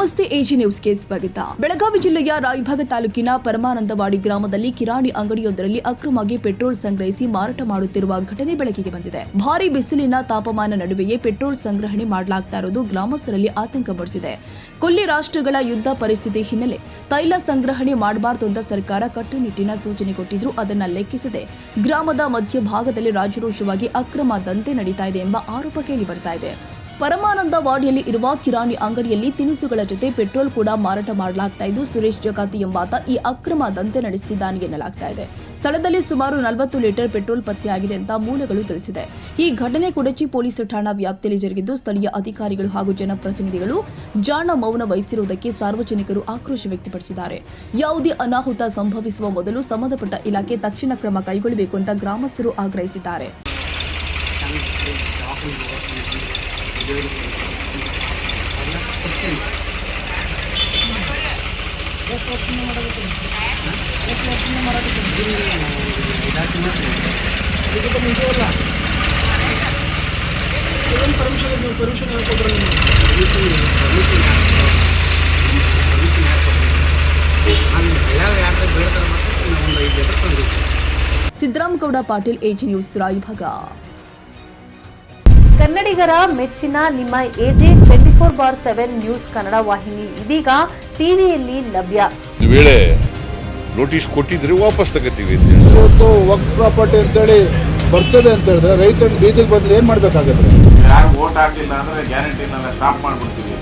ನಮಸ್ತೆ ಎಜಿ ನ್ಯೂಸ್ಗೆ ಸ್ವಾಗತ. ಬೆಳಗಾವಿ ಜಿಲ್ಲೆಯ ರಾಯಭಾಗ ತಾಲೂಕಿನ ಪರಮಾನಂದವಾಡಿ ಗ್ರಾಮದಲ್ಲಿ ಕಿರಾಣಿ ಅಂಗಡಿಯೊಂದರಲ್ಲಿ ಅಕ್ರಮವಾಗಿ ಪೆಟ್ರೋಲ್ ಸಂಗ್ರಹಿಸಿ ಮಾರಾಟ ಮಾಡುತ್ತಿರುವ ಘಟನೆ ಬೆಳಕಿಗೆ ಬಂದಿದೆ. ಭಾರೀ ಬಿಸಿಲಿನ ತಾಪಮಾನ ನಡುವೆಯೇ ಪೆಟ್ರೋಲ್ ಸಂಗ್ರಹಣೆ ಮಾಡಲಾಗ್ತಾ ಇರೋದು ಗ್ರಾಮಸ್ಥರಲ್ಲಿ ಆತಂಕ ಮೂಡಿಸಿದೆ. ಕೊಲ್ಲಿ ರಾಷ್ಟ್ರಗಳ ಯುದ್ಧ ಪರಿಸ್ಥಿತಿ ಹಿನ್ನೆಲೆ ತೈಲ ಸಂಗ್ರಹಣೆ ಮಾಡಬಾರದು ಅಂತ ಸರ್ಕಾರ ಕಟ್ಟುನಿಟ್ಟಿನ ಸೂಚನೆ ಕೊಟ್ಟಿದ್ರು. ಅದನ್ನ ಲೆಕ್ಕಿಸದೆ ಗ್ರಾಮದ ಮಧ್ಯಭಾಗದಲ್ಲಿ ರಾಜರೋಷವಾಗಿ ಅಕ್ರಮ ದಂಧೆ ನಡೀತಾ ಇದೆ ಎಂಬ ಆರೋಪ ಕೇಳಿ ಬರ್ತಾ ಇದೆ. ಪರಮಾನಂದವಾಡಿಯಲ್ಲಿ ಇರುವ ಕಿರಾಣಿ ಅಂಗಡಿಯಲ್ಲಿ ತಿನಿಸುಗಳ ಜೊತೆ ಪೆಟ್ರೋಲ್ ಕೂಡ ಮಾರಾಟ ಮಾಡಲಾಗ್ತಾ ಇದ್ದು, ಸುರೇಶ್ ಜಗಾತಿ ಎಂಬಾತ ಈ ಅಕ್ರಮ ದಂಧೆ ನಡೆಸುತ್ತಿದ್ದಾನೆ ಎನ್ನಲಾಗ್ತಾ ಇದೆ. ಸ್ಥಳದಲ್ಲಿ ಸುಮಾರು 40 ಲೀಟರ್ ಪೆಟ್ರೋಲ್ ಪತ್ತೆಯಾಗಿದೆ ಅಂತ ಮೂಲಗಳು ತಿಳಿಸಿದೆ. ಈ ಘಟನೆ ಕುಡಚಿ ಪೊಲೀಸ್ ಠಾಣಾ ವ್ಯಾಪ್ತಿಯಲ್ಲಿ ಜರುಗಿದ್ದು, ಸ್ಥಳೀಯ ಅಧಿಕಾರಿಗಳು ಹಾಗೂ ಜನಪ್ರತಿನಿಧಿಗಳು ಜಾಣ ಮೌನ ವಹಿಸಿರುವುದಕ್ಕೆ ಸಾರ್ವಜನಿಕರು ಆಕ್ರೋಶ ವ್ಯಕ್ತಪಡಿಸಿದ್ದಾರೆ. ಯಾವುದೇ ಅನಾಹುತ ಸಂಭವಿಸುವ ಮೊದಲು ಸಂಬಂಧಪಟ್ಟ ಇಲಾಖೆ ತಕ್ಷಣ ಕ್ರಮ ಕೈಗೊಳ್ಳಬೇಕು ಅಂತ ಗ್ರಾಮಸ್ಥರು ಆಗ್ರಹಿಸಿದ್ದಾರೆ. Siddaramagouda Patil, AG news, Raybag. ಕನ್ನಡಿಗರ ಮೆಚ್ಚಿನ ನಿಮ್ಮ ಎಜೆ 24/7 ನ್ಯೂಸ್ ಕನ್ನಡ ವಾಹಿನಿ ಇದೀಗ ಟಿವಿಯಲ್ಲಿ ಲಭ್ಯ. ವೇಳೆ ನೋಟಿಸ್ ಕೊಟ್ಟಿದ್ರೆ ವಾಪಸ್ ತಗೋತೀವಿ. ಇವತ್ತು ವಕ್ಫ್ ಪ್ರಾಪರ್ಟಿ ಅಂತೇಳಿ ಬರ್ತದೆ ಅಂತ ಹೇಳಿದ್ರೆ ರೈತರ ಬೀದಿಗೆ ಬಂದ್ರೆ ಏನ್ ಮಾಡ್ಬೇಕಾಗತ್ತೆ? ಯಾರು ವೋಟ್ ಹಾಕಿಲ್ಲ ಅಂದ್ರೆ ಗ್ಯಾರಂಟಿನೆಲ್ಲ ಸ್ಟಾಪ್ ಮಾಡ್ಬಿಡ್ತೀವಿ.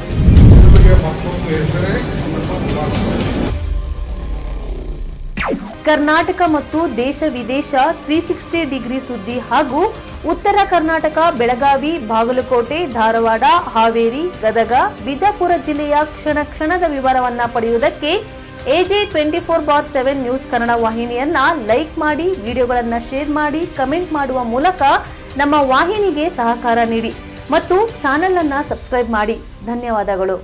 ಕರ್ನಾಟಕ ಮತ್ತು ದೇಶ ವಿದೇಶ 360 ಡಿಗ್ರಿ ಸುದ್ದಿ ಹಾಗೂ ಉತ್ತರ ಕರ್ನಾಟಕ, ಬೆಳಗಾವಿ, ಬಾಗಲಕೋಟೆ, ಧಾರವಾಡ, ಹಾವೇರಿ, ಗದಗ, ಬಿಜಾಪುರ ಜಿಲ್ಲೆಯ ಕ್ಷಣ ಕ್ಷಣದ ವಿವರವನ್ನ ಪಡೆಯುವುದಕ್ಕೆ ಎಜೆ 24/7 ನ್ಯೂಸ್ ಕನ್ನಡ ವಾಹಿನಿಯನ್ನ ಲೈಕ್ ಮಾಡಿ, ವಿಡಿಯೋಗಳನ್ನ ಶೇರ್ ಮಾಡಿ, ಕಮೆಂಟ್ ಮಾಡುವ ಮೂಲಕ ನಮ್ಮ ವಾಹಿನಿಗೆ ಸಹಕಾರ ನೀಡಿ ಮತ್ತು ಚಾನೆಲ್ ಅನ್ನ ಸಬ್ಸ್ಕ್ರೈಬ್ ಮಾಡಿ. ಧನ್ಯವಾದಗಳು.